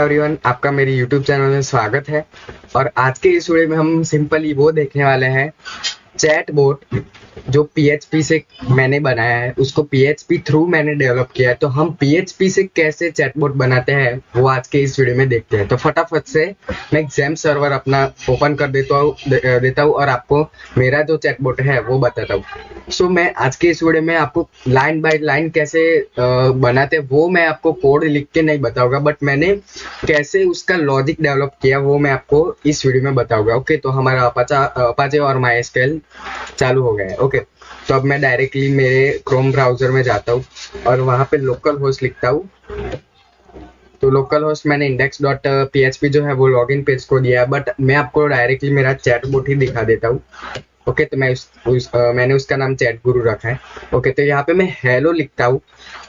Everyone, आपका मेरे YouTube channel में स्वागत है। और आज के इस वीडियो में हम सिंपली वो देखने वाले हैं, चैट बोट जो पीएचपी से मैंने बनाया है, उसको पीएचपी थ्रू मैंने डेवलप किया है। तो हम पीएचपी से कैसे चैटबॉट बनाते हैं वो आज के इस वीडियो में देखते हैं। तो फटाफट से मैं एग्जाम सर्वर अपना ओपन कर देता हूँ और आपको मेरा जो चैटबॉट है वो बताता हूँ। सो मैं आज के इस वीडियो में आपको लाइन बाय लाइन कैसे बनाते हैं वो मैं आपको कोड लिख के नहीं बताऊंगा, बट मैंने कैसे उसका लॉजिक डेवलप किया वो मैं आपको इस वीडियो में बताऊंगा। ओके, तो हमारा अपाचे और माइस्क्ल चालू हो गया है। ओके, तो अब मैं डायरेक्टली मेरे क्रोम ब्राउजर में जाता हूँ और वहां पे लोकल होस्ट लिखता हूँ। तो लोकल होस्ट मैंने index.php जो है वो लॉगिन पेज को दिया है, बट मैं आपको डायरेक्टली मेरा चैटबॉट ही दिखा देता हूँ। ओके, तो मैं मैंने उसका नाम चैट गुरु रखा है। ओके, तो यहाँ पे मैं हेलो लिखता हूँ।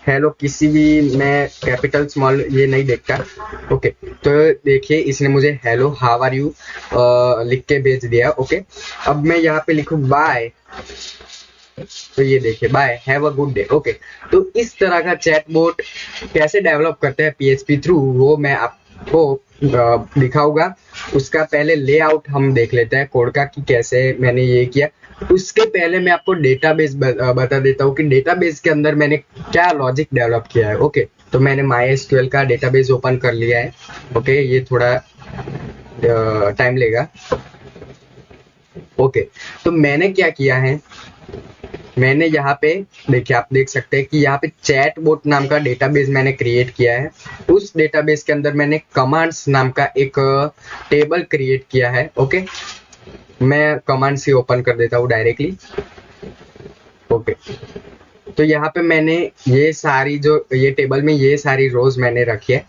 हेलो किसी भी मैं कैपिटल स्मॉल ये नहीं देखता। ओके, तो देखिए इसने मुझे हेलो हाउ आर यू लिख के भेज दिया। ओके, अब मैं यहाँ पे लिखूँ बाय, तो ये देखिए bye have a good day. Okay, तो इस तरह का चैटबॉट कैसे डेवलप करते हैं पीएचपी थ्रू वो मैं आपको दिखाऊंगा। उसका पहले लेआउट हम देख लेते हैं कोड का कि कैसे मैंने ये किया। उसके पहले मैं आपको डेटाबेस बता देता हूँ कि डेटाबेस के अंदर मैंने क्या लॉजिक डेवलप किया है। ओके, तो मैंने MySQL का डेटाबेस ओपन कर लिया है। ओके, ये थोड़ा टाइम लेगा। ओके, तो मैंने क्या किया है, मैंने यहाँ पे देखिए आप देख सकते हैं कि यहाँ पे चैटबॉट नाम का डेटाबेस मैंने क्रिएट किया है। उस डेटाबेस के अंदर मैंने कमांड्स नाम का एक टेबल क्रिएट किया है। ओके, मैं कमांड्स ही ओपन कर देता हूँ डायरेक्टली। ओके, तो यहाँ पे मैंने ये सारी जो ये टेबल में ये सारी रोज मैंने रखी है।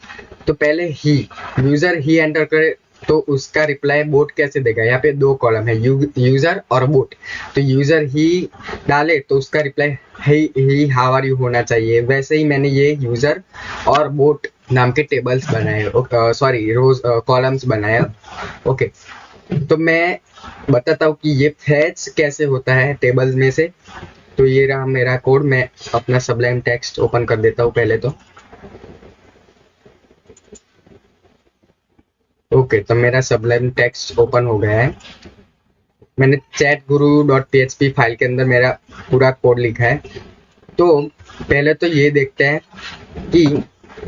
तो पहले ही यूजर ही एंटर करे तो उसका रिप्लाई बोट कैसे देगा। यहाँ पे दो कॉलम है, यूजर और बोट। तो यूजर ही डाले तो उसका रिप्लाई ही हाउ आर यू होना चाहिए। वैसे ही मैंने ये यूजर और बोट नाम के टेबल्स बनाए, सॉरी रोज कॉलम्स बनाए। ओके, तो मैं बताता हूँ कि ये फैच कैसे होता है टेबल्स में से। तो ये रहा मेरा कोड। मैं अपना सबलाइम टेक्स्ट ओपन कर देता हूँ पहले तो। ओके, तो मेरा सबलाइम टेक्स्ट ओपन हो गया है। मैंने chatguru.php फाइल के अंदर मेरा पूरा कोड लिखा है। तो पहले तो ये देखते हैं कि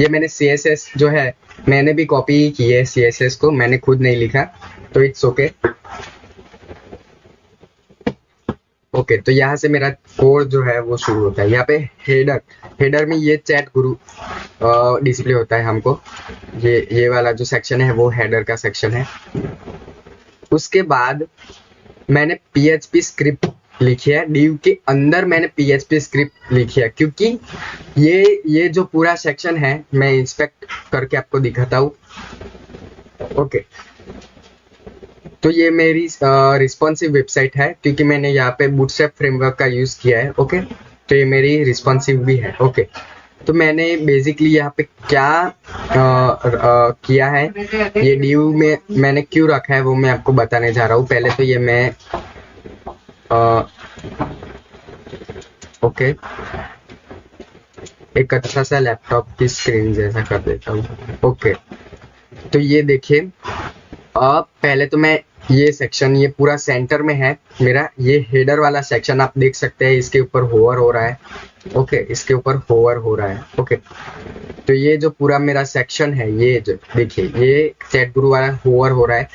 ये मैंने CSS जो है मैंने भी कॉपी की है। CSS को मैंने खुद नहीं लिखा, तो इट्स ओके। ओके, तो यहाँ से मेरा कोड जो है वो शुरू होता है। यहाँ पे हेडर में ये चैट गुरु डिस्प्ले होता है हमको। ये वाला जो सेक्शन है वो हेडर का सेक्शन है। उसके बाद मैंने PHP स्क्रिप्ट लिखी है। डिव के अंदर मैंने PHP स्क्रिप्ट लिखी है, क्योंकि ये जो पूरा सेक्शन है मैं इंस्पेक्ट करके आपको दिखाता हूँ। ओके, तो ये मेरी रिस्पॉन्सिव वेबसाइट है, क्योंकि मैंने यहाँ पे बूटस्ट्रैप फ्रेमवर्क का यूज किया है। ओके, तो ये मेरी रिस्पॉन्सिव भी है। ओके, तो मैंने बेसिकली यहाँ पे क्या किया है, ये डिव में मैंने क्यों रखा है वो मैं आपको बताने जा रहा हूँ। पहले तो ये मैं ओके एक अच्छा सा लैपटॉप की स्क्रीन जैसा कर देता हूँ। ओके, तो ये देखिए, अब पहले तो मैं ये सेक्शन ये पूरा सेंटर में है मेरा। ये हेडर वाला सेक्शन आप देख सकते हैं, इसके ऊपर होवर हो रहा है। ओके, इसके ऊपर होवर हो रहा है। ओके, तो ये जो पूरा मेरा सेक्शन है, ये जो देखिए ये चैट गुरु वाला होवर हो रहा है,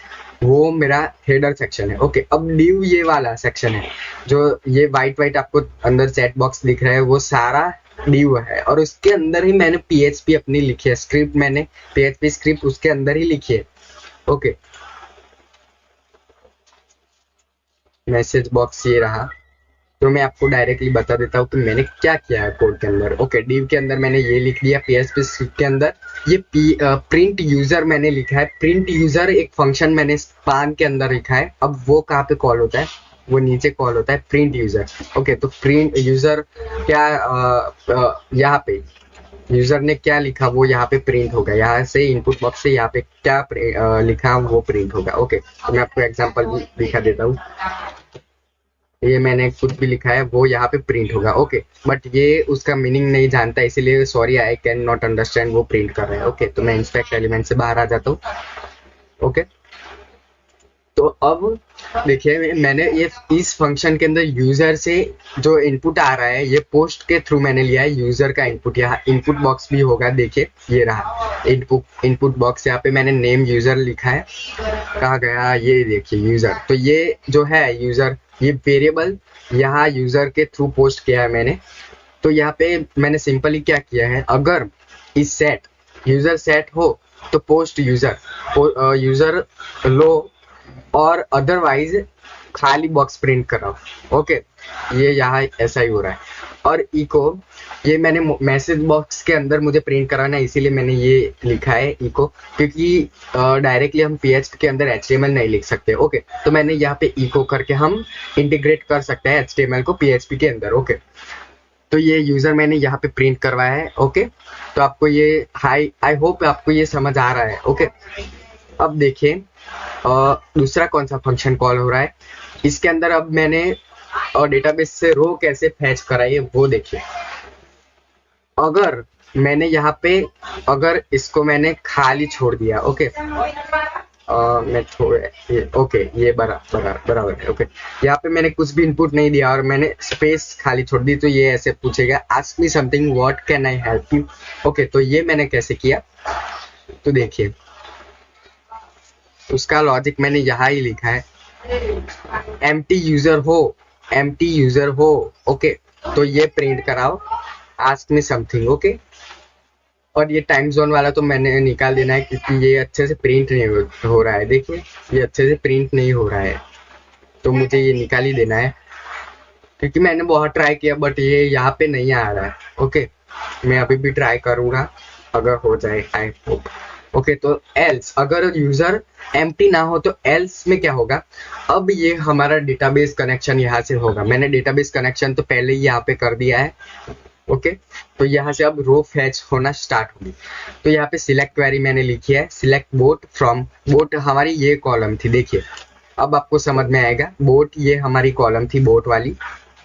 वो मेरा हेडर सेक्शन है। ओके, अब डिव ये वाला सेक्शन है, जो ये वाइट आपको अंदर चैट बॉक्स दिख रहा है, वो सारा डिव है। और उसके अंदर ही मैंने PHP अपनी लिखी है स्क्रिप्ट, मैंने PHP स्क्रिप्ट उसके अंदर ही लिखी है। ओके, मैसेज बॉक्स ये रहा। तो मैं आपको डायरेक्टली बता देता हूँ कि मैंने क्या किया है कोड के अंदर। ओके, डिव के अंदर मैंने ये लिख दिया PHP स्क्रिप्ट के अंदर। ये प्रिंट यूजर मैंने लिखा है। प्रिंट यूजर एक फंक्शन मैंने स्पान के अंदर लिखा है। अब वो कहाँ पे कॉल होता है, वो नीचे कॉल होता है प्रिंट यूजर। ओके, तो प्रिंट यूजर क्या यहाँ पे यूजर ने क्या लिखा वो यहाँ पे प्रिंट होगा। यहाँ से इनपुट बॉक्स से यहाँ पे क्या लिखा वो प्रिंट होगा। ओके, तो मैं आपको एग्जांपल भी दिखा देता हूँ। ये मैंने कुछ भी लिखा है वो यहाँ पे प्रिंट होगा। ओके, बट ये उसका मीनिंग नहीं जानता, इसीलिए sorry, I can not understand वो प्रिंट कर रहा है। ओके, तो मैं इंस्पेक्ट एलिमेंट से बाहर आ जाता हूँ। ओके, तो अब देखिए मैंने ये इस फंक्शन के अंदर यूजर से जो इनपुट आ रहा है ये पोस्ट के थ्रू मैंने लिया है यूजर का इनपुट। यहाँ इनपुट बॉक्स भी होगा, देखिए ये रहा इनपुट बॉक्स। यहाँ पे मैंने नेम यूजर लिखा है, कहाँ गया, ये देखिए यूजर। तो ये जो है यूजर, ये वेरिएबल यहाँ यूजर के थ्रू पोस्ट किया है मैंने। तो यहाँ पे मैंने सिंपली क्या किया है, अगर इस सेट यूजर सेट हो तो पोस्ट यूजर यूजर लो, और अदरवाइज खाली बॉक्स प्रिंट कर रहा हूँ। ओके, ये यहाँ ऐसा ही हो रहा है। और इको, ये मैंने मैसेज बॉक्स के अंदर मुझे प्रिंट कराना है, इसीलिए मैंने ये लिखा है इको, क्योंकि डायरेक्टली हम PHP के अंदर HTML नहीं लिख सकते। ओके, तो मैंने यहाँ पे इको करके हम इंटीग्रेट कर सकते हैं HTML को PHP के अंदर। ओके, तो ये यूजर मैंने यहाँ पे प्रिंट करवाया है। ओके, तो आपको ये आई होप आपको ये समझ आ रहा है। ओके, अब देखिए दूसरा कौन सा फंक्शन कॉल हो रहा है इसके अंदर। अब मैंने डेटाबेस से रो कैसे फैच कराई है वो देखिए। अगर मैंने यहाँ पे अगर इसको मैंने खाली छोड़ दिया, ओके, मैं थोड़े ओके, ये बराबर है। ओके, यहाँ पे मैंने कुछ भी इनपुट नहीं दिया और मैंने स्पेस खाली छोड़ दी, तो ये ऐसे पूछेगा ask me something what can I help you. Okay, तो ये मैंने कैसे किया, तो देखिए उसका लॉजिक मैंने यहाँ ही लिखा है, एम्प्टी यूजर हो। ओके, तो ये प्रिंट कराओ आस्क मी समथिंग। ओके, और ये टाइम जोन वाला तो मैंने निकाल देना है क्योंकि ये अच्छे से प्रिंट नहीं हो रहा है। देखिए ये अच्छे से प्रिंट नहीं हो रहा है, तो मुझे ये निकाल ही देना है क्योंकि मैंने बहुत ट्राई किया बट ये यहाँ पे नहीं आ रहा है। ओके, मैं अभी भी ट्राई करूंगा अगर हो जाए, आई होप। ओके, तो एल्स, अगर यूजर एम्प्टी ना हो तो एल्स में क्या होगा, अब ये हमारा डेटाबेस कनेक्शन यहाँ से होगा। मैंने डेटाबेस कनेक्शन तो पहले ही यहाँ पे कर दिया है। ओके, तो यहाँ से अब रो फैच होना स्टार्ट होगी। तो यहाँ पे सिलेक्ट क्वेरी मैंने लिखी है, सिलेक्ट बोट फ्रॉम बोट, हमारी ये कॉलम थी। देखिए अब आपको समझ में आएगा, बोट ये हमारी कॉलम थी बोट वाली।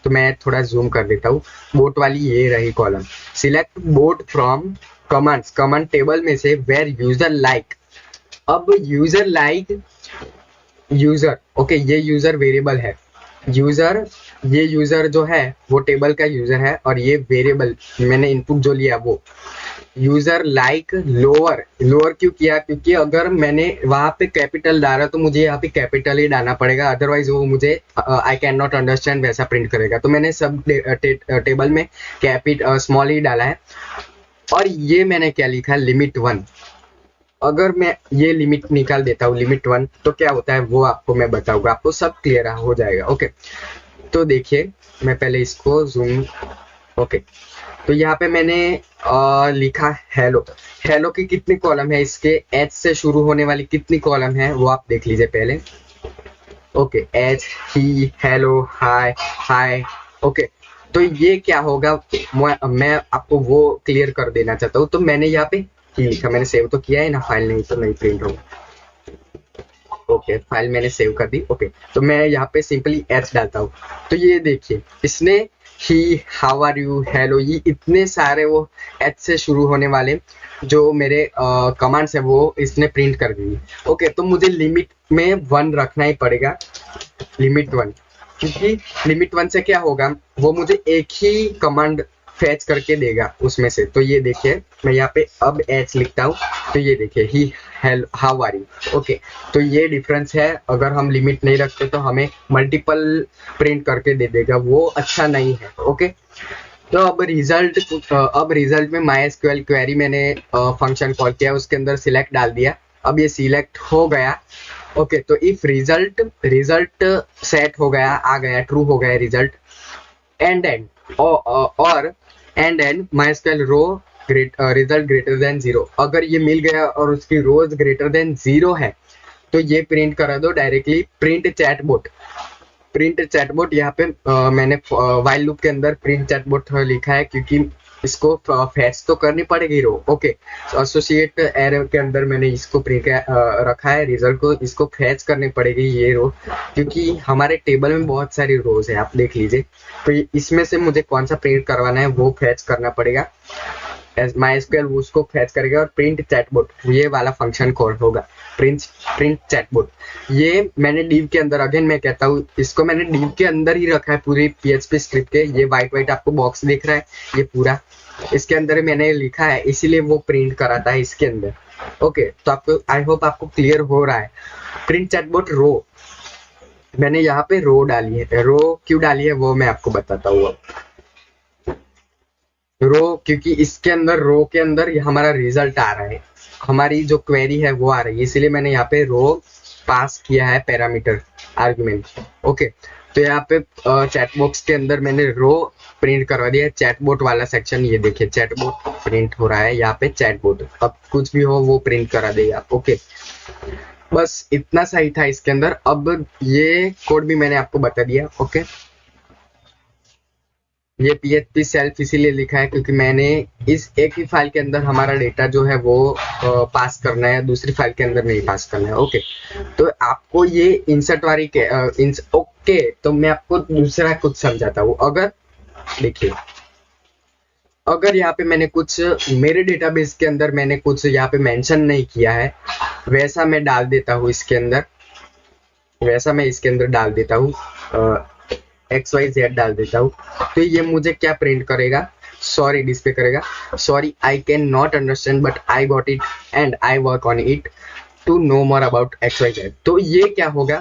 तो मैं थोड़ा जूम कर देता हूँ, बोट वाली ये रही column. Select boat from commands, command table में से वेर यूजर लाइक। अब यूजर लाइक यूजर, ओके, ये यूजर वेरिएबल है। यूजर, ये यूजर जो है वो टेबल का यूजर है और ये वेरिएबल मैंने इनपुट जो लिया वो यूजर लाइक लोअर। लोअर क्यों किया, क्योंकि अगर मैंने वहां पे कैपिटल डाला तो मुझे यहाँ पे कैपिटल ही डालना पड़ेगा, अदरवाइज वो मुझे आई कैन नॉट अंडरस्टैंड वैसा प्रिंट करेगा। तो मैंने सब टेबल में स्मॉल ही डाला है। और ये मैंने क्या लिखा है, लिमिट 1। अगर मैं ये लिमिट निकाल देता हूँ लिमिट 1 तो क्या होता है वो आपको मैं बताऊंगा, आपको सब क्लियर हो जाएगा। ओके, तो देखिए मैं पहले इसको जूम, ओके, तो यहाँ पे मैंने लिखा हेलो। हेलो की कितनी कॉलम है, इसके एच से शुरू होने वाली कितनी कॉलम है वो आप देख लीजिए पहले। ओके, एच, ही, हेलो, हाय, हाय। ओके, तो ये क्या होगा, मैं आपको वो क्लियर कर देना चाहता हूँ। तो मैंने यहाँ पे ही लिखा, मैंने सेव तो किया है ना, फाइल नहीं तो नहीं प्रिंट होगा। ओके, फाइल मैंने सेव कर दी। ओके, तो मैं यहाँ पे सिंपली एच डालता हूँ। तो ये देखिए इसने ही, हाउ आर यू, हेलो, ये इतने सारे वो एच से शुरू होने वाले जो मेरे कमांड्स है वो इसने प्रिंट कर दी। ओके, तो मुझे लिमिट में 1 रखना ही पड़ेगा, लिमिट 1, क्योंकि लिमिट 1 से क्या होगा, वो मुझे एक ही कमांड फैच करके देगा उसमें से। तो ये देखिए मैं यहाँ पे अब एच लिखता हूँ, तो ये देखिए ही, hello, how are you. Okay, तो ये डिफरेंस है, अगर हम लिमिट नहीं रखते तो हमें मल्टीपल प्रिंट करके दे देगा, वो अच्छा नहीं है। ओके, तो अब रिजल्ट में MySQL क्वेरी मैंने फंक्शन कॉल किया, उसके अंदर सिलेक्ट डाल दिया। अब ये सिलेक्ट हो गया। ओके, तो इफ रिजल्ट सेट हो गया, आ गया, ट्रू हो गया रिजल्ट, एंड और and MySQL row result greater than 0, अगर ये मिल गया और उसकी रोज ग्रेटर देन 0 है तो ये प्रिंट करा दो डायरेक्टली प्रिंट चैटबॉट। यहाँ पे मैंने व्हाइल लूप के अंदर प्रिंट चैटबॉट लिखा है क्योंकि इसको फैच तो करनी पड़ेगी रो। ओके, एसोसिएट एरर के अंदर मैंने इसको प्रिंट रखा है रिजल्ट को, इसको फैच करनी पड़ेगी ये रो, क्योंकि हमारे टेबल में बहुत सारी रोज है, आप देख लीजिए। तो इसमें से मुझे कौन सा प्रिंट करवाना है वो फैच करना पड़ेगा। MySQL उसको फैच करेगा और प्रिंट चैटबॉट ये वाला फंक्शन कॉल होगा, प्रिंट चैटबॉट। ये मैंने div के अंदर, अगेन मैं कहता हूँ, इसको मैंने div के अंदर ही रखा है पूरी PHP स्क्रिप्ट के। ये व्हाइट आपको बॉक्स दिख रहा है, ये पूरा इसके अंदर मैंने लिखा है, इसीलिए वो प्रिंट कराता है इसके अंदर। ओके, तो आपको, आई होप आपको क्लियर हो रहा है। प्रिंट चैटबॉट रो, मैंने यहाँ पे रो डाली है। रो क्यों डाली है वो मैं आपको बताता हूँ। रो क्योंकि इसके अंदर, रो के अंदर हमारा रिजल्ट आ रहा है, हमारी जो क्वेरी है वो आ रही है, इसीलिए मैंने यहाँ पे रो पास किया है पैरामीटर आर्गुमेंट। ओके, तो यहाँ पे चैट बॉक्स के अंदर मैंने रो प्रिंट करवा दिया है, चैटबॉट वाला सेक्शन। ये देखिए चैटबॉट प्रिंट हो रहा है यहाँ पे, चैटबॉट। अब कुछ भी हो वो प्रिंट करा देगा। ओके, बस इतना सही था इसके अंदर। अब ये कोड भी मैंने आपको बता दिया। ओके, ये PHP सेल्फ इसीलिए लिखा है क्योंकि मैंने इस एक ही फाइल के अंदर हमारा डेटा जो है वो पास करना है, दूसरी फाइल के अंदर नहीं पास करना है। ओके, तो आपको ये इंसर्ट वाली के ओके, तो मैं आपको दूसरा कुछ समझाता हूँ। अगर देखिए, अगर यहाँ पे मैंने कुछ, मेरे डेटाबेस के अंदर मैंने कुछ यहाँ पे मेंशन नहीं किया है, वैसा मैं डाल देता हूँ इसके अंदर, वैसा मैं इसके अंदर डाल देता हूँ, XYZ डाल देता हूँ, तो ये मुझे क्या प्रिंट करेगा, सॉरी डिस्प्ले करेगा, sorry I can not understand but I got it and I work on it to know more about XYZ। तो ये क्या होगा,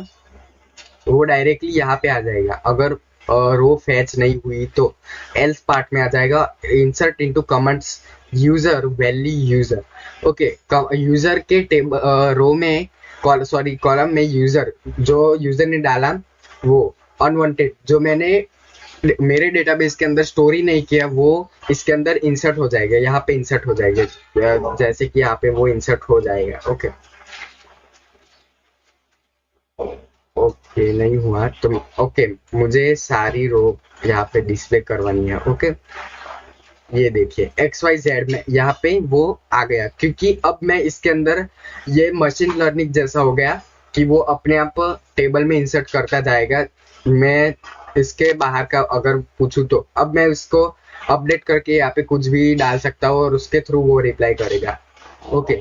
वो डायरेक्टली यहाँ पे आ जाएगा। अगर रो फैच नहीं हुई तो एल्स पार्ट में आ जाएगा, insert into comments user value user. Okay, user के रो में, सॉरी कॉलम में यूजर, जो यूजर ने डाला वो अनवांटेड, जो मैंने मेरे डेटाबेस के अंदर स्टोर ही नहीं किया, वो इसके अंदर इंसर्ट हो जाएगा, यहाँ पे इंसर्ट हो जाएगा, जैसे कि यहाँ पे वो इंसर्ट हो जाएगा। ओके, ओके नहीं हुआ तो ओके, मुझे सारी रो यहाँ पे डिस्प्ले करवानी है। ओके, ये देखिए XYZ में यहाँ पे वो आ गया, क्योंकि अब मैं इसके अंदर, ये मशीन लर्निंग जैसा हो गया कि वो अपने आप टेबल में इंसर्ट करता जाएगा। मैं इसके बाहर का अगर पूछूं तो अब मैं इसको अपडेट करके यहाँ पे कुछ भी डाल सकता हूँ और उसके थ्रू वो रिप्लाई करेगा। ओके,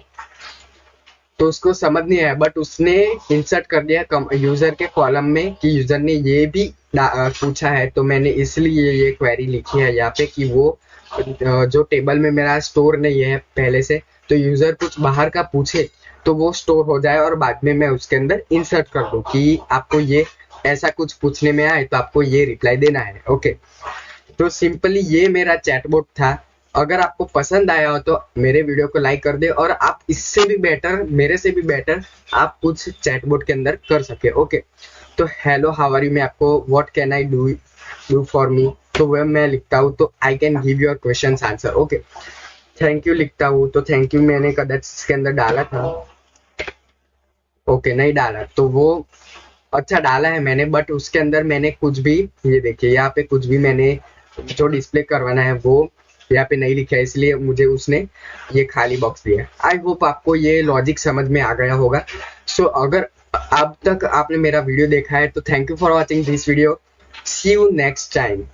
तो उसको समझ नहीं आया, बट उसने इंसर्ट कर दिया यूजर के कॉलम में कि यूजर ने ये भी पूछा है, तो मैंने इसलिए ये क्वेरी लिखी है यहाँ पे कि वो जो टेबल में मेरा स्टोर नहीं है पहले से, तो यूजर कुछ बाहर का पूछे तो वो स्टोर हो जाए और बाद में मैं उसके अंदर इंसर्ट कर दूं कि आपको ये ऐसा कुछ पूछने में आए तो आपको ये रिप्लाई देना है। ओके, तो सिंपली ये मेरा चैटबॉट था। अगर आपको पसंद आया हो तो मेरे वीडियो को लाइक कर दे, और आप इससे भी बेटर, मेरे से भी बेटर आप कुछ चैटबॉट के अंदर कर सके। ओके, तो हेलो हाउ आर यू में आपको what can I do for me, तो वह मैं लिखता हूँ तो I can give your question answer. Okay, thank you लिखता हूँ तो थैंक यू मैंने कदाच इसके अंदर डाला था। ओके, नहीं डाला तो वो, अच्छा डाला है मैंने, बट उसके अंदर मैंने कुछ भी, ये देखिए यहाँ पे कुछ भी मैंने जो डिस्प्ले करवाना है वो यहाँ पे नहीं लिखा है, इसलिए मुझे उसने ये खाली बॉक्स दिया। आई होप आपको ये लॉजिक समझ में आ गया होगा। सो अगर अब तक आपने मेरा वीडियो देखा है तो thank you for watching this video, see you next time.